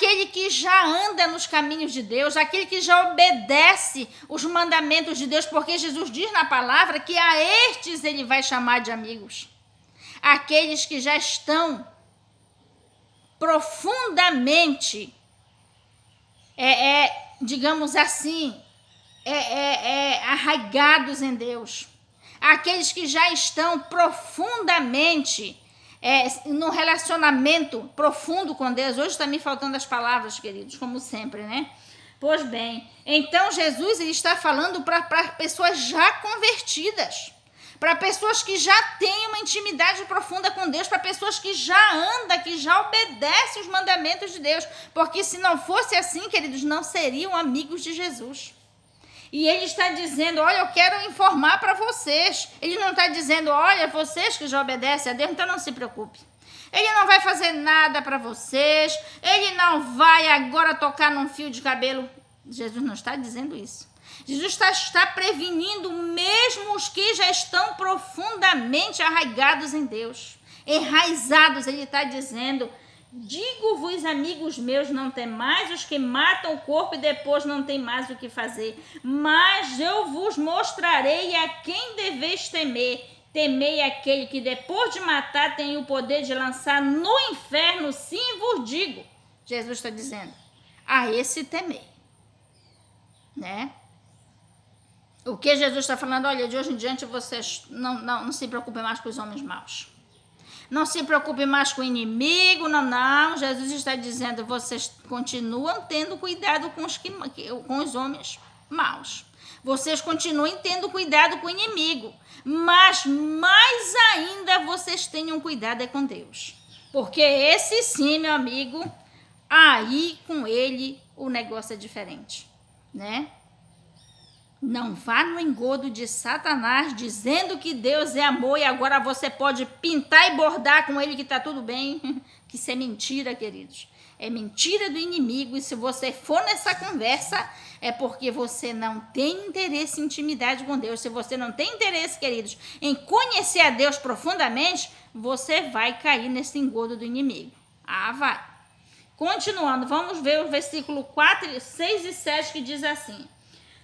aquele que já anda nos caminhos de Deus, aquele que já obedece os mandamentos de Deus, porque Jesus diz na palavra que a estes ele vai chamar de amigos. Aqueles que já estão profundamente, digamos assim, arraigados em Deus. Aqueles que já estão profundamente no relacionamento profundo com Deus. Hoje está me faltando as palavras, queridos, como sempre, né? Pois bem, então Jesus ele está falando para pessoas já convertidas, para pessoas que já têm uma intimidade profunda com Deus, para pessoas que já andam, que já obedecem os mandamentos de Deus, porque se não fosse assim, queridos, não seriam amigos de Jesus. E ele está dizendo, olha, eu quero informar para vocês. Ele não está dizendo, olha, vocês que já obedecem a Deus, então não se preocupe. Ele não vai fazer nada para vocês, ele não vai agora tocar num fio de cabelo. Jesus não está dizendo isso. Jesus está prevenindo mesmo os que já estão profundamente arraigados em Deus, enraizados. Ele está dizendo, digo-vos, amigos meus, não temais os que matam o corpo e depois não tem mais o que fazer, mas eu vos mostrarei a quem deveis temer. Temei aquele que depois de matar tem o poder de lançar no inferno, sim vos digo. Jesus está dizendo, a esse temei, né? O que Jesus está falando? Olha, de hoje em diante vocês não se preocupem mais com os homens maus. Não se preocupem mais com o inimigo, não. Jesus está dizendo, vocês continuam tendo cuidado com os homens maus. Vocês continuem tendo cuidado com o inimigo. Mas mais ainda vocês tenham cuidado com Deus. Porque esse sim, meu amigo, aí com ele o negócio é diferente, né? Não vá no engodo de Satanás dizendo que Deus é amor e agora você pode pintar e bordar com ele que está tudo bem. Que isso é mentira, queridos. É mentira do inimigo, e se você for nessa conversa é porque você não tem interesse em intimidade com Deus. Se você não tem interesse, queridos, em conhecer a Deus profundamente, você vai cair nesse engodo do inimigo. Vai. Continuando, vamos ver o versículo 4, 6 e 7 que diz assim: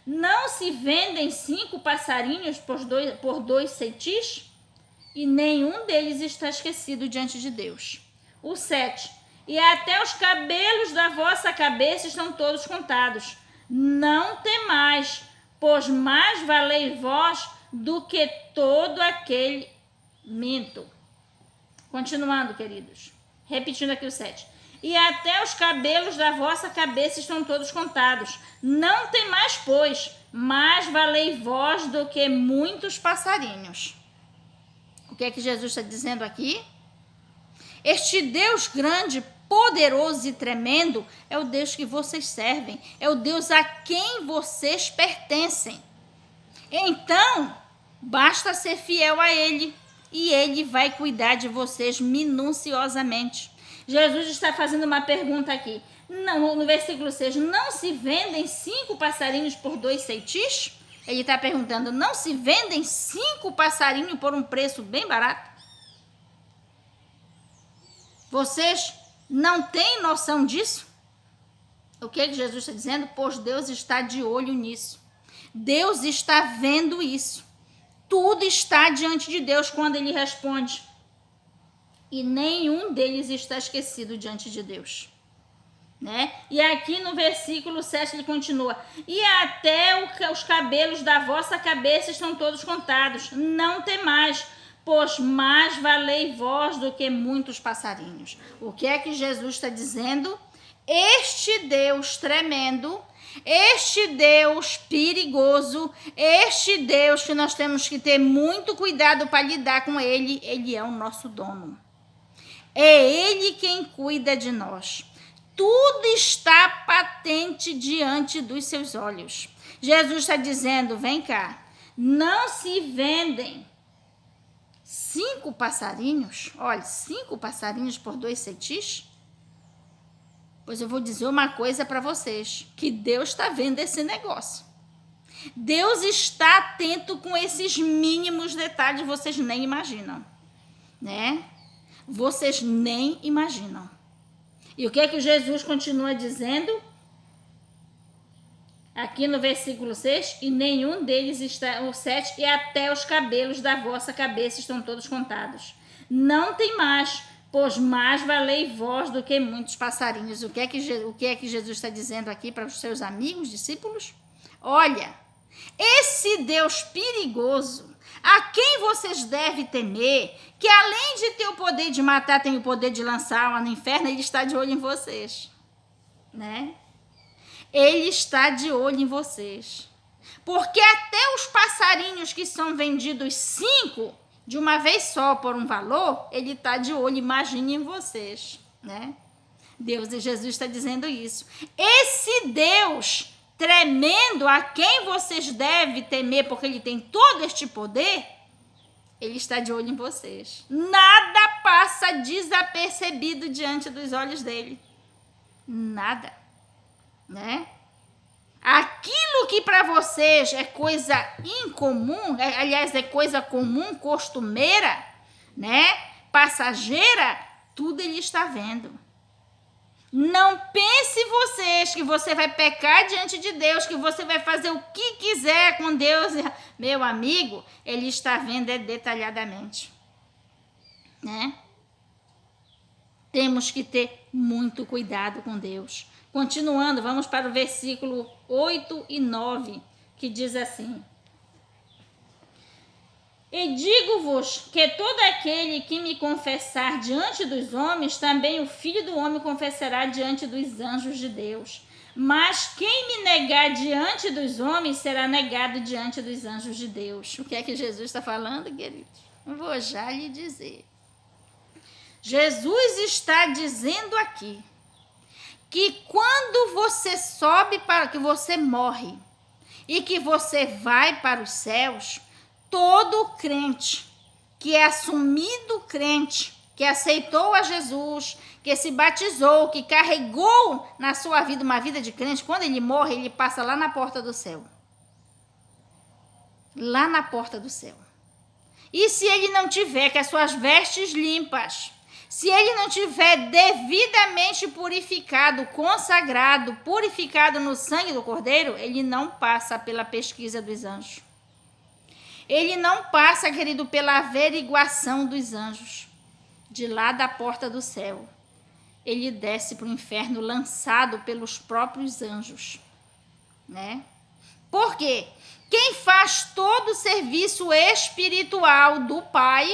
não se vendem 5 passarinhos por 2 cetis? E nenhum deles está esquecido diante de Deus. O 7. E até os cabelos da vossa cabeça estão todos contados. Não temais, pois mais valeis vós do que todo aquele minto. Continuando, queridos. Repetindo aqui o 7. E até os cabelos da vossa cabeça estão todos contados. Não temais, pois, mais valei vós do que muitos passarinhos. O que é que Jesus está dizendo aqui? Este Deus grande, poderoso e tremendo é o Deus que vocês servem, é o Deus a quem vocês pertencem. Então, basta ser fiel a Ele e Ele vai cuidar de vocês minuciosamente. Jesus está fazendo uma pergunta aqui. No versículo 6, não se vendem 5 passarinhos por 2 cetis? Ele está perguntando, não se vendem 5 passarinhos por um preço bem barato? Vocês não têm noção disso? O que Jesus está dizendo? Pois Deus está de olho nisso. Deus está vendo isso. Tudo está diante de Deus quando Ele responde. E nenhum deles está esquecido diante de Deus, né? E aqui no versículo 7 ele continua, e até os cabelos da vossa cabeça estão todos contados, não temais, pois mais valei vós do que muitos passarinhos. O que é que Jesus está dizendo? Este Deus tremendo, este Deus perigoso, este Deus que nós temos que ter muito cuidado para lidar com ele, ele é o nosso dono. É Ele quem cuida de nós. Tudo está patente diante dos seus olhos. Jesus está dizendo, vem cá, não se vendem 5 passarinhos, olha, 5 passarinhos por 2 cetis? Pois eu vou dizer uma coisa para vocês, que Deus está vendo esse negócio. Deus está atento com esses mínimos detalhes, vocês nem imaginam, né? Vocês nem imaginam. E o que é que Jesus continua dizendo? Aqui no versículo 6, e nenhum deles está, o 7, e até os cabelos da vossa cabeça estão todos contados. Não tem mais, pois mais valei vós do que muitos passarinhos. O que é que Jesus está dizendo aqui para os seus amigos, discípulos? Olha, esse Deus perigoso, a quem vocês devem temer, que além de ter o poder de matar, tem o poder de lançar alma no inferno, ele está de olho em vocês, né? Ele está de olho em vocês. Porque até os passarinhos que são vendidos 5 de uma vez só por um valor, ele está de olho, imagine em vocês, né? Deus e Jesus está dizendo isso. Esse Deus tremendo a quem vocês devem temer, porque ele tem todo este poder, ele está de olho em vocês. Nada passa desapercebido diante dos olhos dele. Nada, né? Aquilo que para vocês é coisa incomum, aliás, é coisa comum, costumeira, né? Passageira, tudo ele está vendo. Não pense vocês que você vai pecar diante de Deus, que você vai fazer o que quiser com Deus. Meu amigo, ele está vendo detalhadamente, né? Temos que ter muito cuidado com Deus. Continuando, vamos para o versículo 8 e 9, que diz assim: E digo-vos que todo aquele que me confessar diante dos homens, também o Filho do Homem confessará diante dos anjos de Deus. Mas quem me negar diante dos homens, será negado diante dos anjos de Deus. O que é que Jesus está falando, queridos? Vou já lhe dizer. Jesus está dizendo aqui que quando você sobe para que você morre e que você vai para os céus, todo crente que é assumido crente, que aceitou a Jesus, que se batizou, que carregou na sua vida uma vida de crente, quando ele morre, ele passa lá na porta do céu. Lá na porta do céu. E se ele não tiver com as suas vestes limpas, se ele não tiver devidamente purificado, consagrado, purificado no sangue do Cordeiro, ele não passa pela pesquisa dos anjos. Ele não passa, querido, pela averiguação dos anjos. De lá da porta do céu, ele desce para o inferno lançado pelos próprios anjos, né? Por quê? Quem faz todo o serviço espiritual do Pai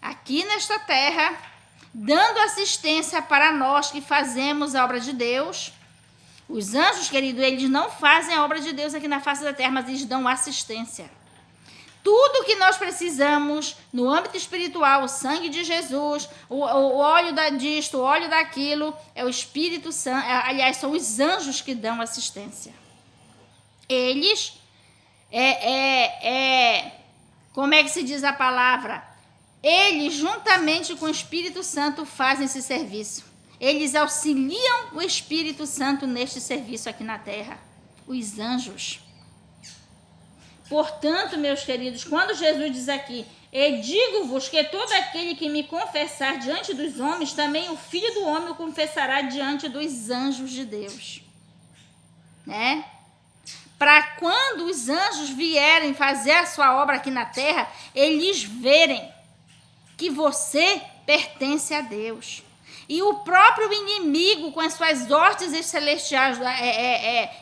aqui nesta terra, dando assistência para nós que fazemos a obra de Deus. Os anjos, querido, eles não fazem a obra de Deus aqui na face da terra, mas eles dão assistência. Tudo que nós precisamos no âmbito espiritual, o sangue de Jesus, o óleo disto, o óleo daquilo, é o Espírito Santo, aliás, são os anjos que dão assistência. Eles, como é que se diz a palavra? Eles, juntamente com o Espírito Santo, fazem esse serviço. Eles auxiliam o Espírito Santo neste serviço aqui na terra. Os anjos. Portanto, meus queridos, quando Jesus diz aqui, e digo-vos que todo aquele que me confessar diante dos homens, também o Filho do Homem o confessará diante dos anjos de Deus. Né? Para quando os anjos vierem fazer a sua obra aqui na terra, eles verem que você pertence a Deus. E o próprio inimigo, com as suas hostes celestiais,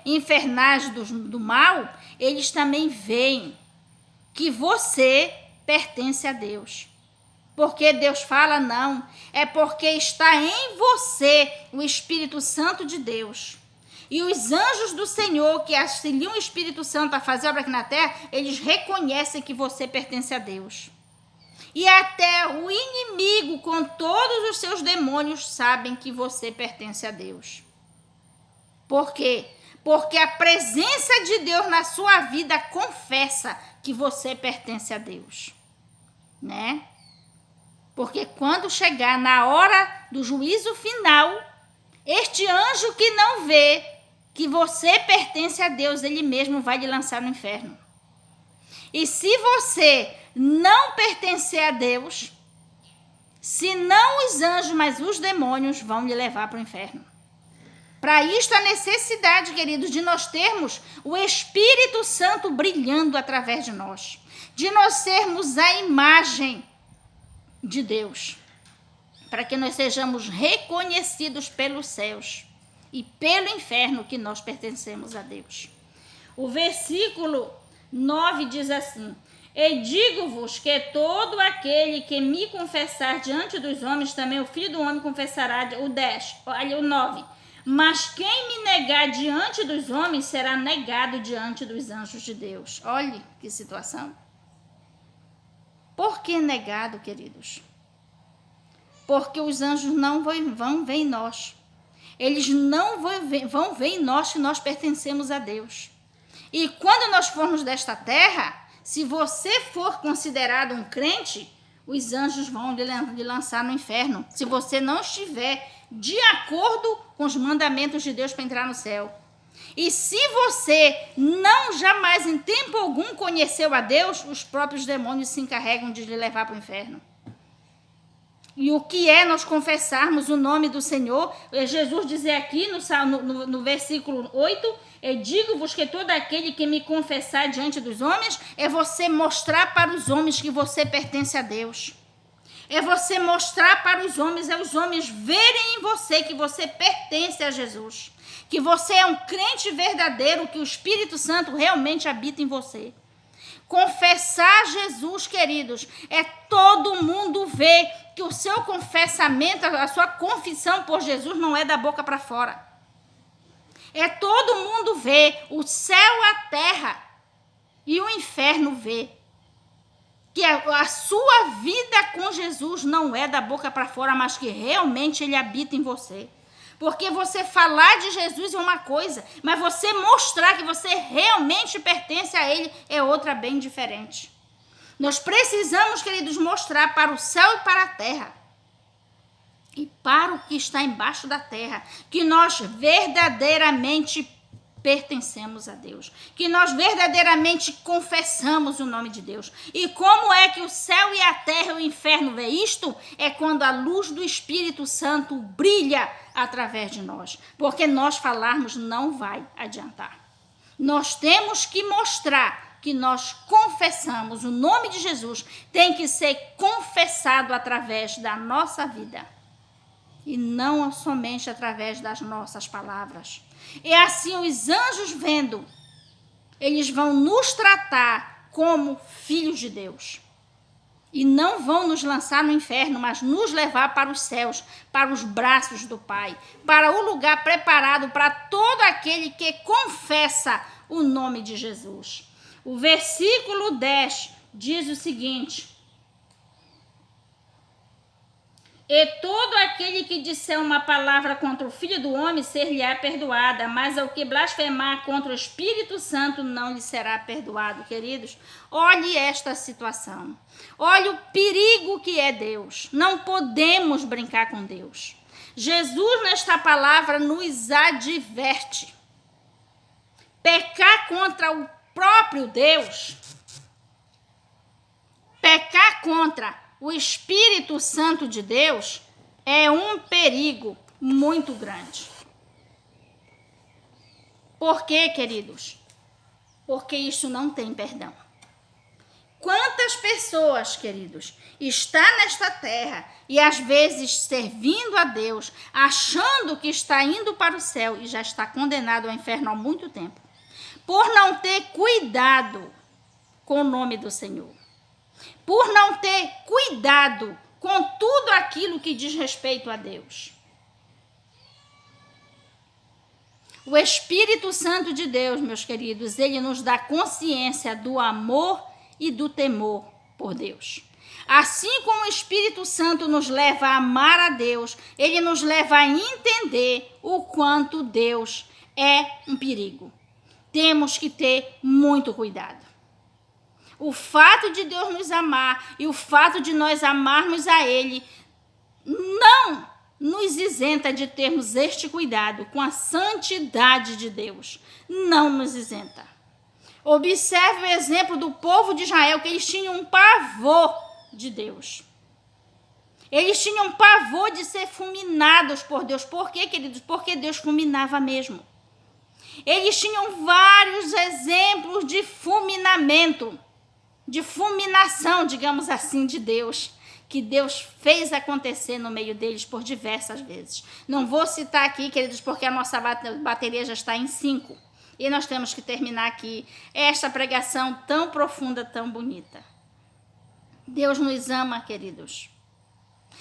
infernais do mal, eles também veem que você pertence a Deus. Porque Deus fala não, é porque está em você o Espírito Santo de Deus. E os anjos do Senhor que auxiliam o Espírito Santo a fazer obra aqui na terra, eles reconhecem que você pertence a Deus. E até o inimigo, com todos os seus demônios, sabem que você pertence a Deus. Por quê? Porque a presença de Deus na sua vida confessa que você pertence a Deus. Né? Porque quando chegar na hora do juízo final, este anjo que não vê que você pertence a Deus, ele mesmo vai lhe lançar no inferno. E se você não pertencer a Deus, Se não os anjos, mas os demônios vão lhe levar para o inferno. Para isto, a necessidade, queridos, de nós termos o Espírito Santo brilhando através de nós. De nós sermos a imagem de Deus. Para que nós sejamos reconhecidos pelos céus e pelo inferno que nós pertencemos a Deus. O versículo 9 diz assim: E digo-vos que todo aquele que me confessar diante dos homens, também o Filho do Homem confessará. O 10, olha o 9. Mas quem me negar diante dos homens será negado diante dos anjos de Deus. Olhe que situação. Por que negado, queridos? Porque os anjos não vão ver em nós. Eles não vão ver em nós que nós pertencemos a Deus. E quando nós formos desta terra, se você for considerado um crente, os anjos vão lhe lançar no inferno, se você não estiver de acordo com os mandamentos de Deus para entrar no céu. E se você não jamais em tempo algum conheceu a Deus, os próprios demônios se encarregam de lhe levar para o inferno. E o que é nós confessarmos o nome do Senhor? Jesus dizer aqui no versículo 8, digo-vos que todo aquele que me confessar diante dos homens, é você mostrar para os homens que você pertence a Deus. É você mostrar para os homens verem em você que você pertence a Jesus. Que você é um crente verdadeiro, que o Espírito Santo realmente habita em você. Confessar Jesus, queridos, é todo mundo ver que o seu confessamento, a sua confissão por Jesus não é da boca para fora. É todo mundo ver, o céu, a terra e o inferno ver que a sua vida com Jesus não é da boca para fora, mas que realmente ele habita em você. Porque você falar de Jesus é uma coisa, mas você mostrar que você realmente pertence a ele é outra bem diferente. Nós precisamos, queridos, mostrar para o céu e para a terra e para o que está embaixo da terra que nós verdadeiramente pertencemos a Deus, que nós verdadeiramente confessamos o nome de Deus. E como é que o céu e a terra e o inferno vê isto? É quando a luz do Espírito Santo brilha através de nós, porque nós falarmos não vai adiantar. Nós temos que mostrar que nós confessamos o nome de Jesus, tem que ser confessado através da nossa vida e não somente através das nossas palavras. E assim os anjos vendo, eles vão nos tratar como filhos de Deus. E não vão nos lançar no inferno, mas nos levar para os céus, para os braços do Pai, para o lugar preparado para todo aquele que confessa o nome de Jesus. O versículo 10 diz o seguinte: E todo aquele que disser uma palavra contra o Filho do Homem ser-lhe-á perdoada, mas ao que blasfemar contra o Espírito Santo não lhe será perdoado. Queridos, olhe esta situação. Olhe o perigo que é Deus. Não podemos brincar com Deus. Jesus, nesta palavra, nos adverte. Pecar contra o próprio Deus, pecar contra o Espírito Santo de Deus é um perigo muito grande. Por quê, queridos? Porque isso não tem perdão. Quantas pessoas, queridos, está nesta terra e às vezes servindo a Deus, achando que está indo para o céu e já está condenado ao inferno há muito tempo, por não ter cuidado com o nome do Senhor. Por não ter cuidado com tudo aquilo que diz respeito a Deus. O Espírito Santo de Deus, meus queridos, ele nos dá consciência do amor e do temor por Deus. Assim como o Espírito Santo nos leva a amar a Deus, ele nos leva a entender o quanto Deus é um perigo. Temos que ter muito cuidado. O fato de Deus nos amar e o fato de nós amarmos a Ele não nos isenta de termos este cuidado com a santidade de Deus. Não nos isenta. Observe o exemplo do povo de Israel, que eles tinham um pavor de Deus. Eles tinham pavor de ser fulminados por Deus. Por quê, queridos? Porque Deus fulminava mesmo. Eles tinham vários exemplos de fulminamento, de fulminação, digamos assim, de Deus, que Deus fez acontecer no meio deles por diversas vezes. Não vou citar aqui, queridos, porque a nossa bateria já está em 5. E nós temos que terminar aqui esta pregação tão profunda, tão bonita. Deus nos ama, queridos.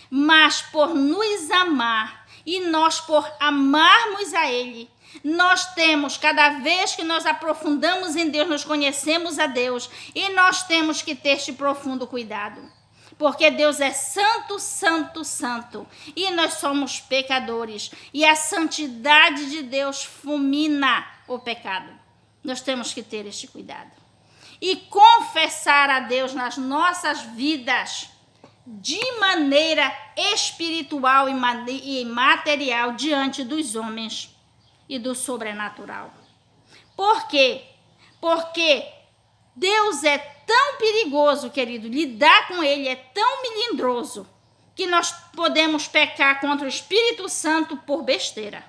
Mas por nos amar e nós por amarmos a Ele, nós temos, cada vez que nós aprofundamos em Deus, nós conhecemos a Deus e nós temos que ter este profundo cuidado. Porque Deus é santo, santo, santo e nós somos pecadores e a santidade de Deus fulmina o pecado. Nós temos que ter este cuidado. E confessar a Deus nas nossas vidas de maneira espiritual e material diante dos homens e do sobrenatural. Por quê? Porque Deus é tão perigoso, querido, lidar com Ele é tão melindroso que nós podemos pecar contra o Espírito Santo por besteira.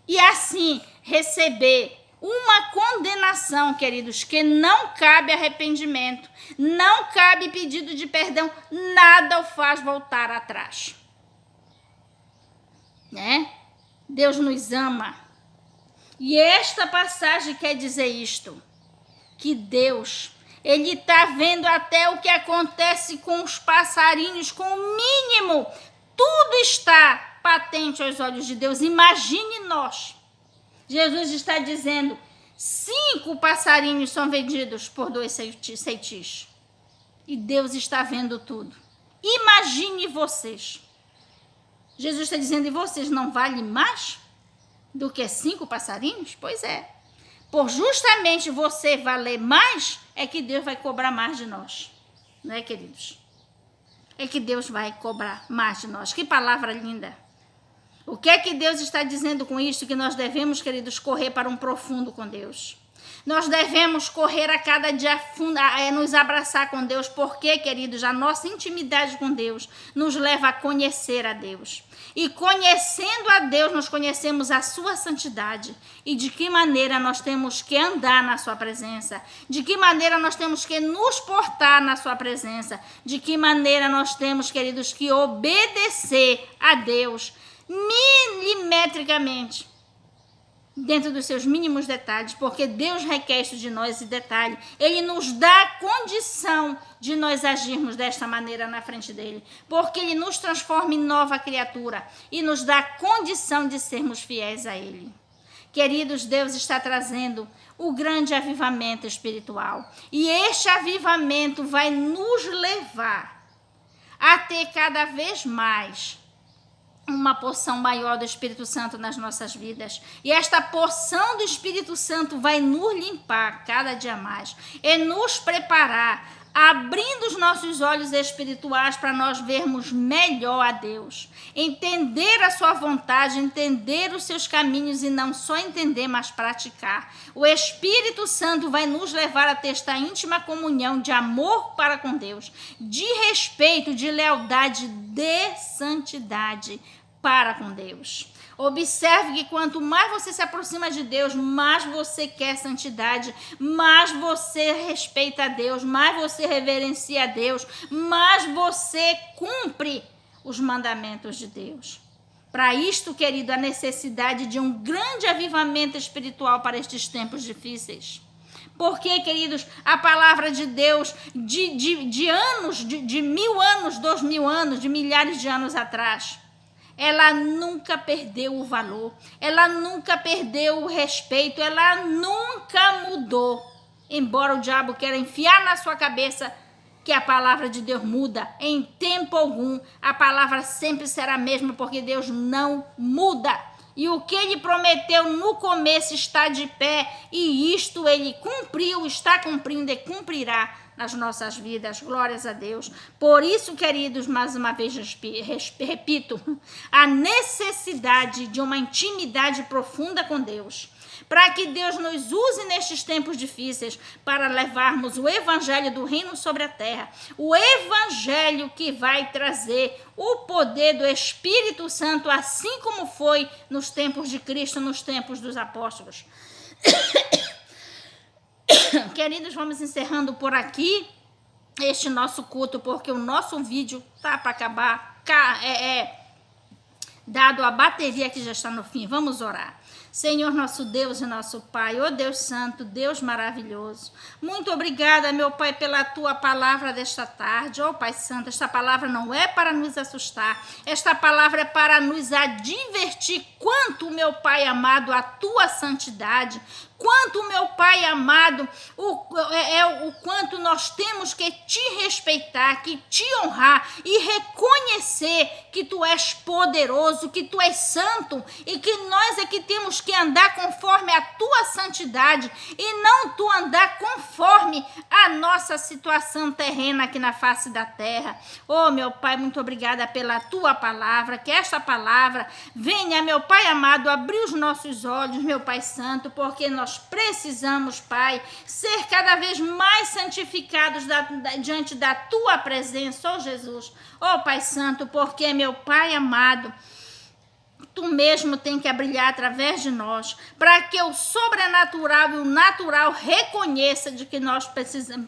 E assim receber uma condenação, queridos, que não cabe arrependimento, não cabe pedido de perdão, nada o faz voltar atrás. Né? Deus nos ama. E esta passagem quer dizer isto, que Deus, Ele está vendo até o que acontece com os passarinhos, com o mínimo, tudo está patente aos olhos de Deus. Imagine nós. Jesus está dizendo, 5 passarinhos são vendidos por 2 ceitis. E Deus está vendo tudo. Imagine vocês. Jesus está dizendo, e vocês não valem mais do que 5 passarinhos? Pois é. Por justamente você valer mais, é que Deus vai cobrar mais de nós. Não é, queridos? É que Deus vai cobrar mais de nós. Que palavra linda. O que é que Deus está dizendo com isso? Que nós devemos, queridos, correr para um profundo com Deus. Nós devemos correr a cada dia nos abraçar com Deus, porque, queridos, a nossa intimidade com Deus nos leva a conhecer a Deus. E conhecendo a Deus, nós conhecemos a sua santidade e de que maneira nós temos que andar na sua presença, de que maneira nós temos que nos portar na sua presença, de que maneira nós temos, queridos, que obedecer a Deus milimetricamente, dentro dos seus mínimos detalhes, porque Deus requer isso de nós, esse detalhe. Ele nos dá a condição de nós agirmos desta maneira na frente dele, porque ele nos transforma em nova criatura e nos dá a condição de sermos fiéis a ele. Queridos, Deus está trazendo o grande avivamento espiritual, e este avivamento vai nos levar a ter cada vez mais uma porção maior do Espírito Santo nas nossas vidas. E esta porção do Espírito Santo vai nos limpar cada dia mais e nos preparar, abrindo os nossos olhos espirituais para nós vermos melhor a Deus, entender a sua vontade, entender os seus caminhos e não só entender, mas praticar. O Espírito Santo vai nos levar a ter esta íntima comunhão de amor para com Deus, de respeito, de lealdade, de santidade para com Deus. Observe que quanto mais você se aproxima de Deus, mais você quer santidade, mais você respeita a Deus, mais você reverencia a Deus, mais você cumpre os mandamentos de Deus. Para isto, querido, a necessidade de um grande avivamento espiritual para estes tempos difíceis. Porque, queridos, a palavra de Deus de anos, de 1000 anos, 2000 anos, de milhares de anos atrás, ela nunca perdeu o valor, ela nunca perdeu o respeito, ela nunca mudou. Embora o diabo queira enfiar na sua cabeça que a palavra de Deus muda, em tempo algum, a palavra sempre será a mesma, porque Deus não muda. E o que ele prometeu no começo está de pé, e isto ele cumpriu, está cumprindo e cumprirá nas nossas vidas. Glórias a Deus. Por isso, queridos, mais uma vez repito, a necessidade de uma intimidade profunda com Deus, para que Deus nos use nestes tempos difíceis para levarmos o evangelho do reino sobre a terra, o evangelho que vai trazer o poder do Espírito Santo, assim como foi nos tempos de Cristo, nos tempos dos apóstolos. Queridos, vamos encerrando por aqui este nosso culto, porque o nosso vídeo tá para acabar, dado a bateria que já está no fim. Vamos orar. Senhor, nosso Deus e nosso Pai, ó Deus Santo, Deus maravilhoso, muito obrigada, meu Pai, pela Tua palavra desta tarde. Ó Pai Santo, esta palavra não é para nos assustar, esta palavra é para nos advertir quanto, meu Pai amado, a Tua santidade, quanto, meu Pai amado, o quanto nós temos que te respeitar, que te honrar e reconhecer que Tu és poderoso, que Tu és santo e que nós é que temos que andar conforme a Tua santidade e não Tu andar conforme a nossa situação terrena aqui na face da terra. Oh, meu Pai, muito obrigada pela Tua palavra, que esta palavra venha, meu Pai amado, abrir os nossos olhos, meu Pai Santo, porque nós precisamos, Pai, ser cada vez mais santificados diante da Tua presença, ó Jesus, ó Pai Santo, porque, meu Pai amado, Tu mesmo tem que brilhar através de nós, para que o sobrenatural e o natural reconheça de que nós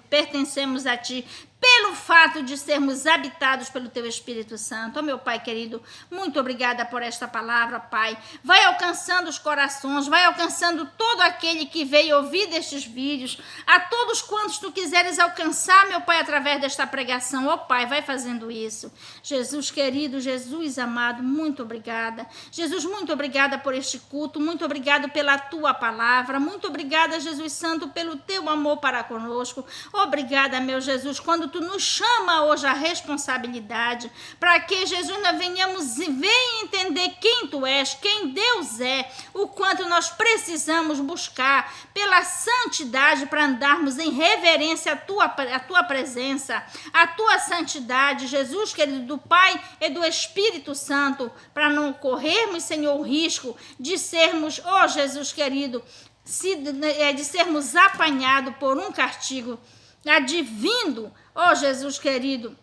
pertencemos a Ti, pelo fato de sermos habitados pelo Teu Espírito Santo. Oh, meu Pai querido, muito obrigada por esta palavra, Pai. Vai alcançando os corações, vai alcançando todo aquele que veio ouvir destes vídeos, a todos quantos Tu quiseres alcançar, meu Pai, através desta pregação. Oh, Pai, vai fazendo isso. Jesus querido, Jesus amado, muito obrigada. Jesus, muito obrigada por este culto, muito obrigado pela Tua palavra, muito obrigada, Jesus Santo, pelo Teu amor para conosco. Obrigada, meu Jesus, quando Tu nos chama hoje à responsabilidade, para que, Jesus, nós venhamos ver entender quem Tu és, quem Deus é, o quanto nós precisamos buscar pela santidade para andarmos em reverência à Tua presença, à Tua santidade, Jesus querido, do Pai e do Espírito Santo, para não corrermos, Senhor, o risco de sermos, ó Jesus querido, de sermos apanhados por um castigo advindo, ó Jesus querido,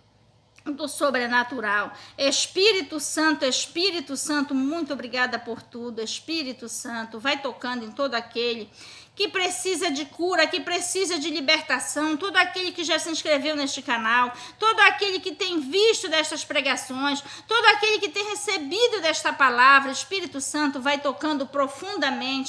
do sobrenatural. Espírito Santo, muito obrigada por tudo. Espírito Santo, vai tocando em todo aquele que precisa de cura, que precisa de libertação, todo aquele que já se inscreveu neste canal, todo aquele que tem visto destas pregações, todo aquele que tem recebido desta palavra. Espírito Santo, vai tocando profundamente